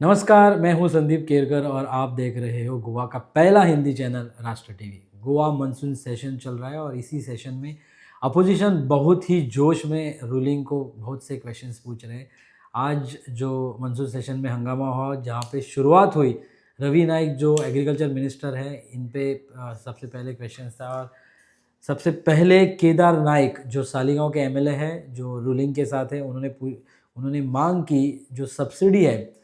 नमस्कार, मैं हूं संदीप केरकर और आप देख रहे हो गोवा का पहला हिंदी चैनल राष्ट्र टीवी। गोवा मानसून सेशन चल रहा है और इसी सेशन में अपोजिशन बहुत ही जोश में रूलिंग को बहुत से क्वेश्चंस पूछ रहे हैं। आज जो मानसून सेशन में हंगामा हुआ, जहां पे शुरुआत हुई, रवि नाइक जो एग्रीकल्चर मिनिस्टर है, इन पे सबसे पहले क्वेश्चन था। और सबसे पहले केदार नाइक जो सालीगांव के एमएलए हैं, जो रूलिंग के साथ है, उन्होंने मांग की जो सब्सिडी है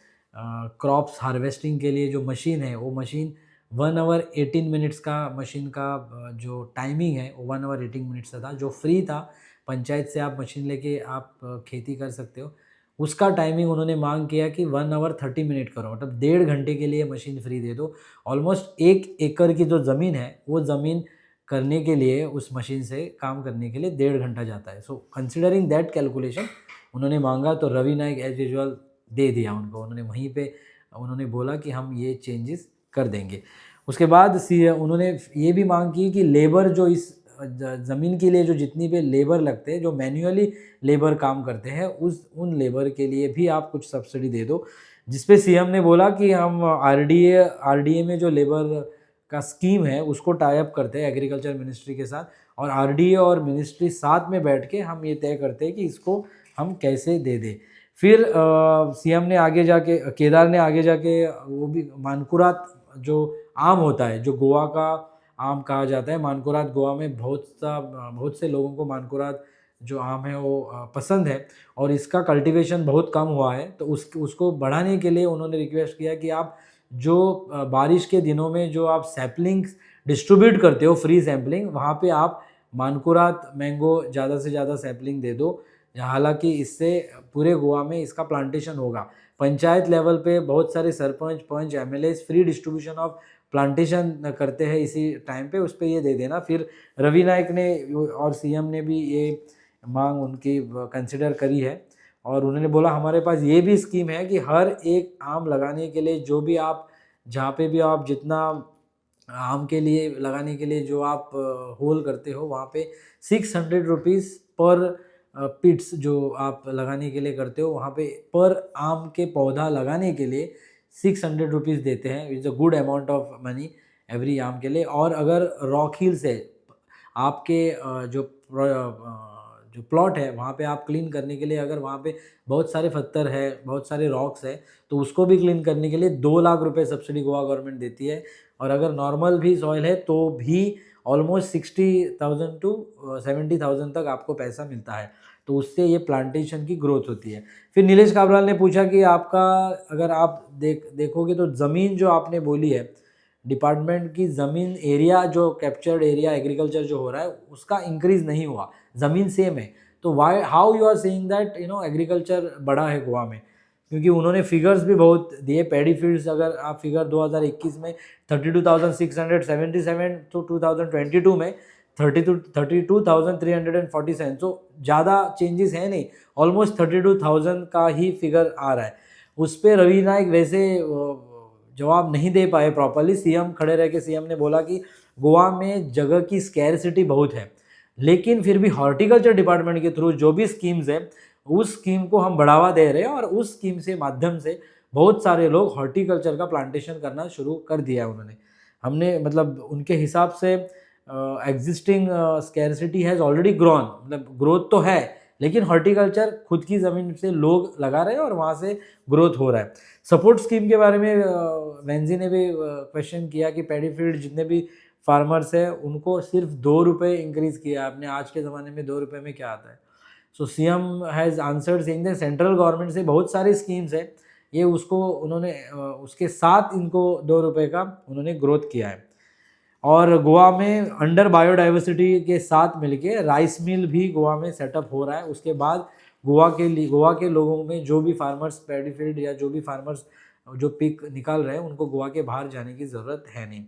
क्रॉप्स हार्वेस्टिंग के लिए, जो मशीन है वो मशीन 1 आवर 18 मिनट्स का मशीन का जो टाइमिंग है वो 1 आवर 18 मिनट्स का था, जो फ्री था। पंचायत से आप मशीन लेके आप खेती कर सकते हो। उसका टाइमिंग उन्होंने मांग किया कि 1 आवर 30 मिनट करो, मतलब 1.5 घंटे के लिए मशीन फ्री दे दो। ऑलमोस्ट 1 एकड़ की जो ज़मीन है वो ज़मीन करने के लिए, उस मशीन से काम करने के लिए 1.5 घंटा जाता है। सो कंसिडरिंग दैट कैलकुलेशन उन्होंने मांगा, तो रवि नाइक एज यूजुअल दे दिया उनको। उन्होंने वहीं पे उन्होंने बोला कि हम ये चेंजेस कर देंगे। उसके बाद उन्होंने ये भी मांग की कि लेबर जो इस ज़मीन के लिए जो जितनी भी लेबर लगते हैं, जो मैन्युअली लेबर काम करते हैं, उन लेबर के लिए भी आप कुछ सब्सिडी दे दो। जिस पे सीएम ने बोला कि हम आरडीए में जो लेबर का स्कीम है उसको टाई अप करते हैं एग्रीकल्चर मिनिस्ट्री के साथ, और आरडीए और मिनिस्ट्री साथ में बैठ के हम ये तय करते हैं कि इसको हम कैसे दे दें। फिर सीएम ने आगे जाके, केदार ने आगे जाके, वो भी मानकुरात जो आम होता है, जो गोवा का आम कहा जाता है, मानकुरात गोवा में बहुत से लोगों को मानकुरात जो आम है वो पसंद है, और इसका कल्टीवेशन बहुत कम हुआ है। तो उसको बढ़ाने के लिए उन्होंने रिक्वेस्ट किया कि आप जो बारिश के दिनों में जो आप सैपलिंग्स डिस्ट्रीब्यूट करते हो, फ्री सैम्पलिंग, वहाँ पे आप मानकुरात मैंगो ज़्यादा से ज़्यादा सैम्पलिंग दे दो। हालांकि इससे पूरे गोवा में इसका प्लांटेशन होगा। पंचायत लेवल पे बहुत सारे sarpanch, panch, MLA free distribution of plantation करते हैं इसी टाइम पे, उस पर ये दे देना। फिर रवि नाइक ने और सीएम ने भी ये मांग उनकी कंसिडर करी है, और उन्होंने बोला हमारे पास ये भी स्कीम है कि हर एक आम लगाने के लिए, जो भी आप जहाँ पे भी आप जितना आम के लिए लगाने के लिए जो आप होल करते हो, वहाँ पे 600 रुपीज़ पर पिट्स जो आप लगाने के लिए करते हो, वहाँ पे पर आम के पौधा लगाने के लिए 600 रुपीज़ देते हैं। It's a good amount of money every आम के लिए। और अगर रॉक हिल से आपके जो प्लॉट है वहाँ पे आप क्लीन करने के लिए, अगर वहाँ पे बहुत सारे पत्थर है, बहुत सारे रॉक्स है, तो उसको भी क्लीन करने के लिए 2 लाख रुपए सब्सिडी गोवा गवर्नमेंट देती है। और अगर नॉर्मल भी सॉइल है तो भी ऑलमोस्ट 60,000 टू 70,000 तक आपको पैसा मिलता है। तो उससे ये प्लांटेशन की ग्रोथ होती है। फिर नीलेश काब्राल ने पूछा कि आपका, अगर आप देखोगे तो ज़मीन जो आपने बोली है, डिपार्टमेंट की ज़मीन एरिया, जो कैप्चर्ड एरिया एग्रीकल्चर जो हो रहा है, उसका इंक्रीज़ नहीं हुआ, ज़मीन सेम है। तो why how you are saying that agriculture बढ़ा है गोवा में? क्योंकि उन्होंने फिगर्स भी बहुत दिए। पैडी फील्ड्स, अगर आप फिगर 2021 में 32,677 तो 2022 में 32,347, तो ज़्यादा चेंजेस है नहीं, ऑलमोस्ट 32,000 का ही फिगर आ रहा है। उस पर रवि नाइक वैसे जवाब नहीं दे पाए प्रॉपरली। सीएम खड़े रह के सीएम ने बोला कि गोवा में जगह की स्कैरसिटी बहुत है, लेकिन फिर भी हॉर्टिकल्चर डिपार्टमेंट के थ्रू जो भी स्कीम्स है, उस स्कीम को हम बढ़ावा दे रहे हैं, और उस स्कीम से माध्यम से बहुत सारे लोग हॉर्टिकल्चर का प्लांटेशन करना शुरू कर दिया है उन्होंने। हमने मतलब उनके हिसाब से existing scarcity has already grown, मतलब ग्रोथ तो है, लेकिन हॉर्टिकल्चर खुद की ज़मीन से लोग लगा रहे हैं और वहाँ से ग्रोथ हो रहा है। सपोर्ट स्कीम के बारे में वेंजी ने भी क्वेश्चन किया कि पैडी फील्ड जितने भी फार्मर्स है उनको सिर्फ 2 रुपये इंक्रीज़ किया आपने। आज के ज़माने में 2 रुपये में क्या आता है? So CM has answered saying that central government से बहुत सारी स्कीम्स है, ये उसको उन्होंने उसके साथ इनको 2 रुपये का उन्होंने ग्रोथ किया है। और गोवा में अंडर बायोडाइवर्सिटी के साथ मिलके राइस मिल भी गोवा में सेटअप हो रहा है। उसके बाद गोवा के लोगों में जो भी फार्मर्स पैडी फील्ड या जो भी फार्मर्स जो पिक निकाल रहे हैं, उनको गोवा के बाहर जाने की ज़रूरत है नहीं।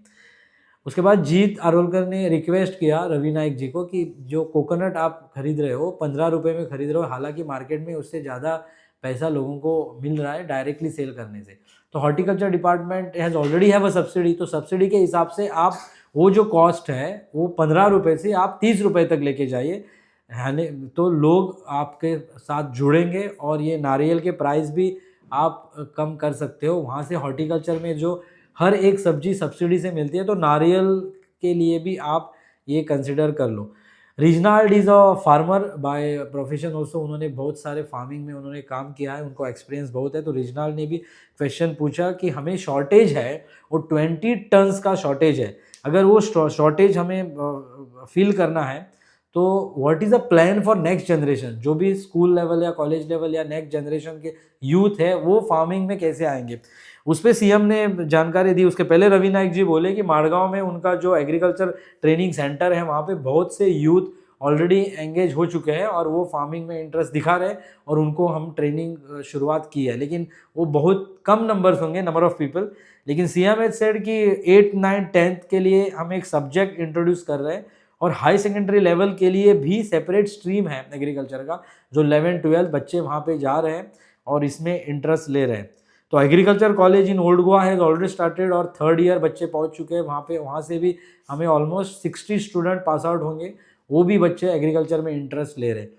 उसके बाद जीत आरोलकर ने रिक्वेस्ट किया रवि नाइक जी को कि जो कोकोनट आप खरीद रहे हो 15 रुपये में खरीद रहे हो, हालांकि मार्केट में उससे ज़्यादा पैसा लोगों को मिल रहा है डायरेक्टली सेल करने से। तो horticulture department has already have a subsidy, तो सब्सिडी के हिसाब से आप वो जो कॉस्ट है वो 15 रुपये से आप 30 रुपये तक लेके जाइए, है तो लोग आपके साथ जुड़ेंगे। और ये नारियल के प्राइस भी आप कम कर सकते हो। वहाँ से हॉर्टिकल्चर में जो हर एक सब्जी सब्सिडी से मिलती है, तो नारियल के लिए भी आप ये कंसिडर कर लो। Reginald is a farmer by profession also, उन्होंने बहुत सारे फार्मिंग में उन्होंने काम किया है, उनको एक्सपीरियंस बहुत है। तो रिजनाल्ड ने भी क्वेश्चन पूछा कि हमें शॉर्टेज है, वो 20 टन्स का शॉर्टेज है, अगर वो शॉर्टेज हमें फिल करना है तो what is a plan for next generation, जो भी स्कूल लेवल या कॉलेज लेवल या नेक्स्ट जनरेशन के यूथ है वो फार्मिंग में कैसे आएंगे। उस पर सीएम ने जानकारी दी। उसके पहले रवि नायक जी बोले कि माड़गांव में उनका जो एग्रीकल्चर ट्रेनिंग सेंटर है, वहाँ पे बहुत से यूथ ऑलरेडी एंगेज हो चुके हैं और वो फार्मिंग में इंटरेस्ट दिखा रहे हैं, और उनको हम ट्रेनिंग शुरुआत की है, लेकिन वो बहुत कम नंबर्स होंगे, नंबर ऑफ पीपल। लेकिन सीएम हैज सेड कि 8, 9, 10th के लिए हम एक सब्जेक्ट इंट्रोड्यूस कर रहे हैं, और हाई सेकेंडरी लेवल के लिए भी सेपरेट स्ट्रीम है एग्रीकल्चर का, जो 11, 12 बच्चे वहाँ पे जा रहे हैं और इसमें इंटरेस्ट ले रहे हैं। तो agriculture college in old Goa has already started, और 3rd ईयर बच्चे पहुँच चुके हैं वहाँ पे। वहाँ से भी हमें ऑलमोस्ट 60 स्टूडेंट पास आउट होंगे, वो भी बच्चे एग्रीकल्चर में इंटरेस्ट ले रहे हैं।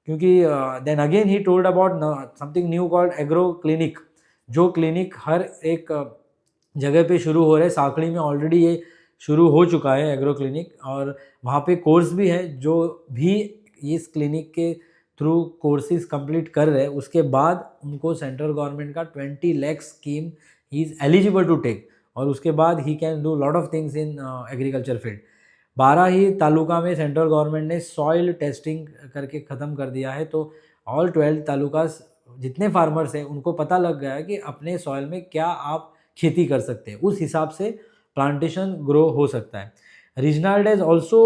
क्योंकि then again he told about something new called agro clinic, जो क्लिनिक हर एक जगह पे शुरू हो रहे हैं। साखड़ी में ऑलरेडी ये शुरू हो चुका है एग्रो क्लिनिक, और वहाँ पे कोर्स भी है। जो भी इस क्लिनिक के थ्रू कोर्सेज कंप्लीट कर रहे हैं, उसके बाद उनको सेंट्रल गवर्नमेंट का 20 lakh scheme he is eligible to take, और उसके बाद he can do lot of things in agriculture field. 12 he taluka में सेंट्रल गवर्नमेंट ने सॉइल टेस्टिंग करके ख़त्म कर दिया है। तो ऑल 12 तालुकास जितने फार्मर्स हैं उनको पता लग गया है कि अपने सॉइल में क्या आप खेती कर सकते हैं, उस हिसाब से प्लांटेशन ग्रो हो सकता है। Regional has also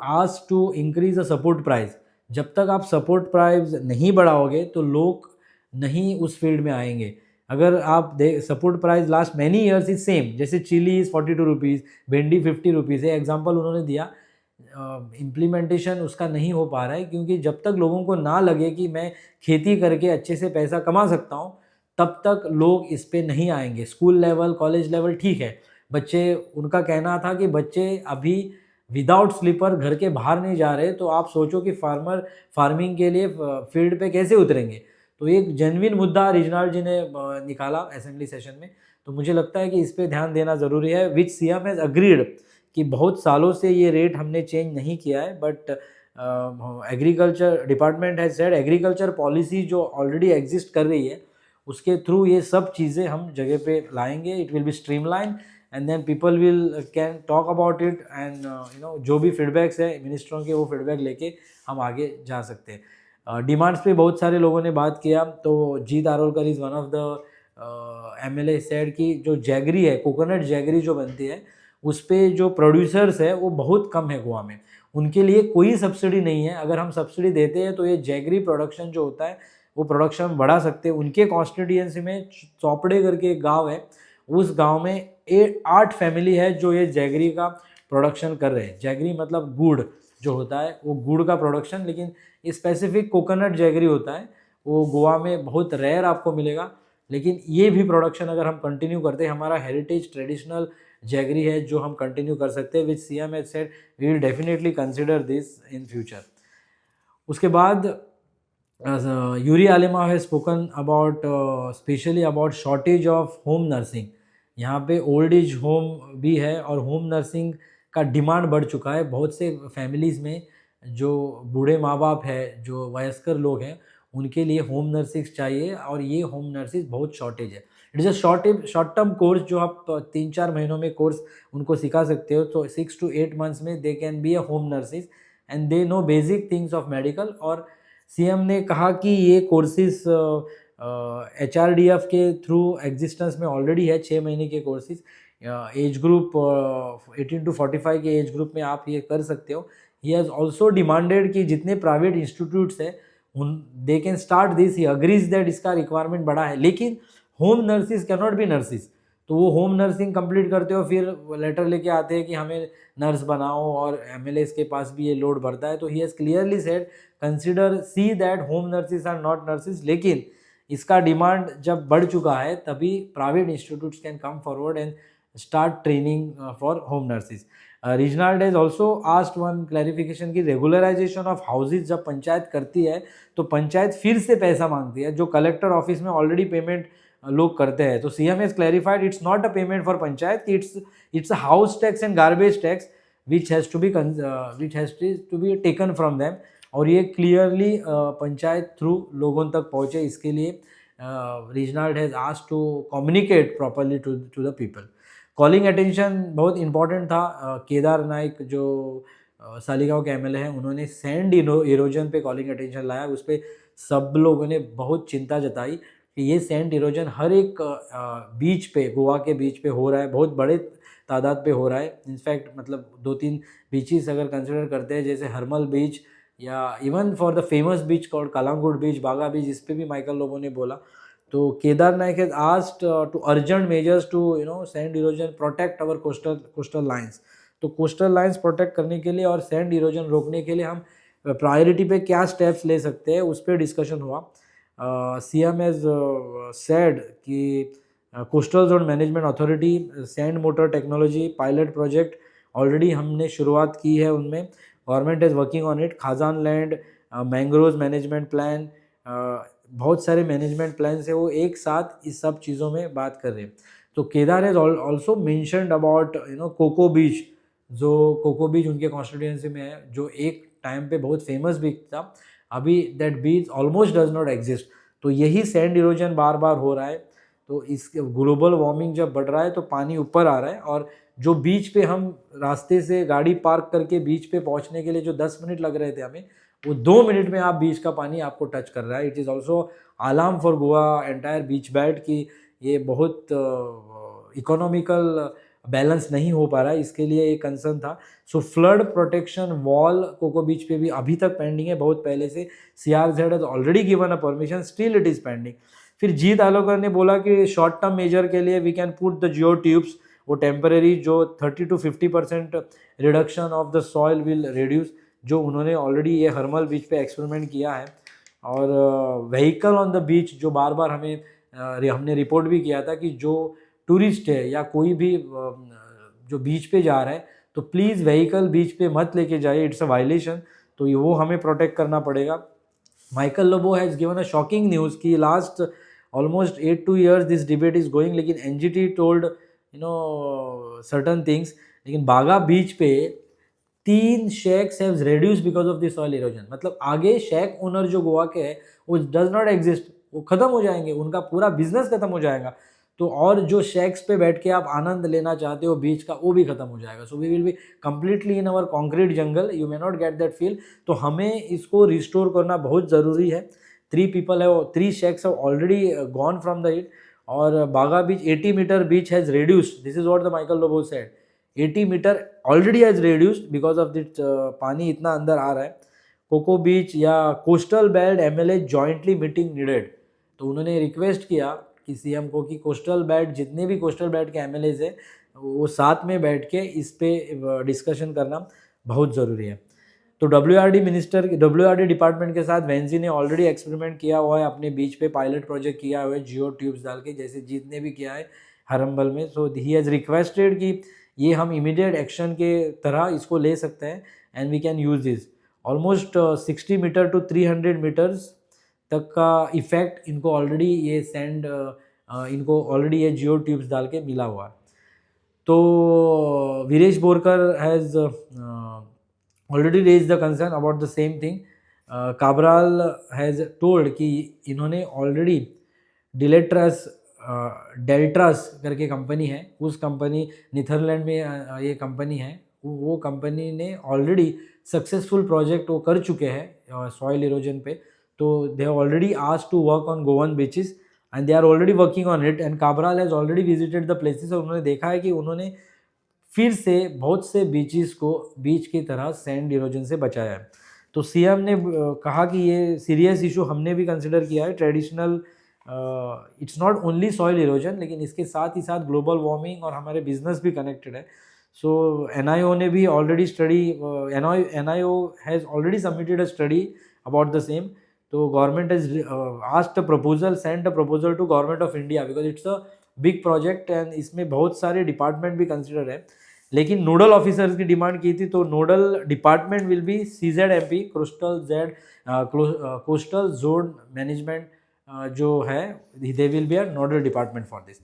asked to increase the support price. जब तक आप सपोर्ट प्राइस नहीं बढ़ाओगे तो लोग नहीं उस फील्ड में आएंगे। अगर आप support price last many years is same, जैसे चिली इज़ 42 रुपीज़, भिंडी 50 रुपीज़ है, एग्जाम्पल उन्होंने दिया। इम्प्लीमेंटेशन उसका नहीं हो पा रहा है, क्योंकि जब तक लोगों को ना लगे कि मैं खेती करके अच्छे से पैसा कमा सकता हूँ, तब तक लोग इस पे नहीं आएंगे। स्कूल लेवल, कॉलेज लेवल ठीक है, बच्चे, उनका कहना था कि बच्चे अभी विदाउट स्लीपर घर के बाहर नहीं जा रहे, तो आप सोचो कि फार्मिंग के लिए फील्ड पे कैसे उतरेंगे। तो एक जेन्युइन मुद्दा रीजनल जी ने निकाला असेंबली सेशन में। तो मुझे लगता है कि इस पे ध्यान देना ज़रूरी है, विच सीएम हैज़ अग्रीड कि बहुत सालों से ये रेट हमने चेंज नहीं किया है, but agriculture department has said agriculture policy जो ऑलरेडी एग्जिस्ट कर रही है, उसके थ्रू ये सब चीज़ें हम जगह पे लाएंगे। It will be streamline and then people will can talk about it, and जो भी फीडबैक्स है मिनिस्टरों के, वो फीडबैक लेके हम आगे जा सकते हैं। डिमांड्स पे बहुत सारे लोगों ने बात किया। तो Jit Arolkar is one of the MLA said कि जो जैगरी है, कोकोनट जैगरी जो बनती है, उस पर जो प्रोड्यूसर्स है वो बहुत कम है गोवा में, उनके लिए कोई सब्सिडी नहीं है। अगर हम सब्सिडी देते हैं तो ये जैगरी प्रोडक्शन जो होता है वो प्रोडक्शन बढ़ा सकते हैं। उनके कॉन्स्टिट्यूएंसी में चौपड़े करके एक गांव है, उस गांव में 8 फैमिली है जो ये जैगरी का प्रोडक्शन कर रहे हैं। जैगरी मतलब गुड़ जो होता है, वो गुड़ का प्रोडक्शन, लेकिन स्पेसिफिक कोकोनट जैगरी होता है, वो गोवा में बहुत रेयर आपको मिलेगा। लेकिन ये भी प्रोडक्शन अगर हम कंटिन्यू करते हैं, हमारा हेरिटेज ट्रेडिशनल जैगरी है जो हम कंटिन्यू कर सकते हैं, which CM has said we will definitely consider this in future. उसके बाद Yuri Alemao has spoken about specially about shortage of home nursing. यहाँ पे ओल्ड एज होम भी है और होम नर्सिंग का डिमांड बढ़ चुका है। बहुत से फैमिलीज़ में जो बूढ़े माँ बाप है, जो वयस्कर लोग हैं, उनके लिए होम नर्सिंग चाहिए, और ये होम नर्सिंग बहुत शॉर्टेज है। It is a short term course जो आप 3-4 महीनों में कोर्स उनको सिखा सकते हो। तो 6 to 8 months में they can be a home nurses and they know basic things of medical. और सीएम ने कहा कि ये कोर्सेज HRDF के थ्रू एग्जिस्टेंस में ऑलरेडी है, 6 महीने के कोर्सेज। एज ग्रुप 18 to 45 के एज ग्रुप में आप ये कर सकते हो। ही हैज़ ऑल्सो डिमांडेड कि जितने प्राइवेट इंस्टीट्यूट्स हैं उन they can start this. He agrees that इसका रिक्वायरमेंट बढ़ा है, लेकिन home nurses can not be nurses. तो वो होम नर्सिंग कंप्लीट करते हो, फिर लेटर लेके आते हैं कि हमें नर्स बनाओ, और MLAs के पास भी ये लोड बढ़ता है। तो he has clearly said consider see that home nurses are not nurses. लेकिन इसका डिमांड जब बढ़ चुका है, तभी private institutes can come forward and start training for home nurses. Reginald has also asked one clarification की रेगुलराइजेशन ऑफ हाउसेज जब पंचायत करती है तो पंचायत फिर से पैसा मांगती है। जो कलेक्टर ऑफिस में ऑलरेडी पेमेंट लोग करते हैं। तो CM has clarified it's not a payment for panchayat, it's a house tax and garbage tax which has to be taken from them, और ये क्लियरली पंचायत थ्रू लोगों तक पहुँचे, इसके लिए Reginald has asked to communicate properly to the people. Calling attention बहुत important था। केदार नाइक जो सालीगांव के एमएलए हैं, उन्होंने सैंड इरोजन पे कॉलिंग अटेंशन लाया। उस पर सब लोगों ने बहुत चिंता जताई कि ये सैंड इरोजन हर एक बीच पे, गोवा के बीच पे हो रहा है, बहुत बड़े तादाद पे हो रहा है। इनफैक्ट मतलब 2-3 बीचेस अगर कंसिडर करते हैं, जैसे हरमल बीच या even for the famous beach called Calangute beach, Baga beach, इस पे भी माइकल लोबो ने बोला। तो Kedar Naik has asked to urgent measures to sand erosion, protect our coastal lines. तो कोस्टल लाइन्स प्रोटेक्ट करने के लिए और सैंड इरोजन रोकने के लिए हम प्रायोरिटी पे क्या स्टेप्स ले सकते हैं, उस पर डिस्कशन हुआ। सीएम हैज सेड कि coastal zone management authority, sand motor technology pilot project already हमने शुरुआत की है उनमें, government is working on it. Khazan land, mangrove management plan, बहुत सारे मैनेजमेंट प्लान है, वो एक साथ इस सब चीज़ों में बात कर रहे हैं। तो Kedar has also mentioned about Coco Beach, जो कोको बीच उनके कॉन्स्टिट्यूएंसी में है, जो एक टाइम पे बहुत फेमस बीच था, अभी that beach almost does not exist. तो यही सैंड इरोजन बार बार हो रहा है। तो इस ग्लोबल वार्मिंग जब बढ़ रहा है तो पानी ऊपर आ रहा है, और जो बीच पे हम रास्ते से गाड़ी पार्क करके बीच पे पहुंचने के लिए जो 10 मिनट लग रहे थे हमें, वो 2 मिनट में आप बीच का पानी आपको टच कर रहा है। It is also alarm for Goa entire beach belt कि ये बहुत इकोनॉमिकल बैलेंस नहीं हो पा रहा है, इसके लिए एक कंसर्न था। सो फ्लड प्रोटेक्शन वॉल कोको बीच पे भी अभी तक पेंडिंग है, बहुत पहले से। CRZ has already given a permission, still it is pending. फिर जीत आलोकर ने बोला कि शॉर्ट टर्म मेजर के लिए we can put the geo tubes, वो टेम्परेरी जो 30 to 50% reduction of the soil will reduce, जो उन्होंने ऑलरेडी ये हरमल बीच पे एक्सपेरिमेंट किया है। और व्हीकल ऑन द बीच, जो बार बार हमने रिपोर्ट भी किया था कि जो टूरिस्ट है या कोई भी जो बीच पे जा रहा है, तो प्लीज़ व्हीकल बीच पे मत लेके जाइए, इट्स अ वायलेशन। तो ये वो हमें प्रोटेक्ट करना पड़ेगा। Michael Lobo has given a shocking news कि last almost 8 years this debate is going, लेकिन NGT टोल्ड सर्टन थिंग्स, लेकिन बागा बीच पे 3 shacks have reduce because of this soil erosion. मतलब आगे शेक ओनर जो गोवा के है वो डज नॉट एग्जिस्ट, वो खत्म हो जाएंगे, उनका पूरा बिजनेस खत्म हो जाएगा। तो और जो शेक्स पे बैठ के आप आनंद लेना चाहते हो बीच का, वो भी खत्म हो जाएगा। So we will be completely in our concrete jungle, you may not get that feel. तो हमें इसको रिस्टोर करना बहुत ज़रूरी है। 3 people है, 3 shacks have already gone from the it, और Baga beach 80 metre beach has reduced, this is what the Michael Lobo said, 80 metre already has reduced because of that, पानी इतना अंदर आ रहा है। कोको बीच या coastal belt MLA jointly meeting needed. तो उन्होंने रिक्वेस्ट किया कि सीएम को कि कोस्टल बेल्ट, जितने भी कोस्टल बेल्ट के MLAs है, वो साथ में बैठ के इस पे डिस्कशन करना बहुत ज़रूरी है। तो WRD डिपार्टमेंट के साथ वेंजी ने ऑलरेडी एक्सपेरिमेंट किया हुआ है, अपने बीच पे पायलट प्रोजेक्ट किया हुआ है जियो ट्यूब्स डाल के, जैसे जीत ने भी किया है हरम्बल में। सो ही हैज़ रिक्वेस्टेड कि ये हम इमीडिएट एक्शन के तरह इसको ले सकते हैं, and we can use this. Almost 60 metre to 300 metres तक का इफेक्ट इनको ऑलरेडी ये सैंड, इनको ऑलरेडी ये जियो ट्यूब्स डाल के मिला हुआ है। तो Viresh Borkar has already raised the concern about the same thing. Cabral has told कि इन्होंने already डेल्ट्रास करके कंपनी है, उस कंपनी नीदरलैंड में ये कंपनी है, वो कंपनी ने ऑलरेडी सक्सेसफुल प्रोजेक्ट वो कर चुके हैं सॉइल इरोजन पे। तो they have already asked to work on Goan beaches and they are already working on it, and Cabral has already visited the places, और उन्होंने देखा है कि उन्होंने फिर से बहुत से बीचेस को बीच की तरह सैंड इरोजन से बचाया है। तो सीएम ने कहा कि ये सीरियस इशू हमने भी कंसिडर किया है। Traditional, it's not only soil erosion, लेकिन इसके साथ ही साथ ग्लोबल वार्मिंग और हमारे बिजनेस भी कनेक्टेड है। सो NIO ने भी already study, NIO has already submitted a study about the same. तो government has asked a proposal, send a proposal to government of India because it's a big project and इसमें बहुत सारे department भी consider है। लेकिन nodal officers की demand की थी, तो nodal department will be CZMP, coastal zone management जो है they will be a nodal department for this.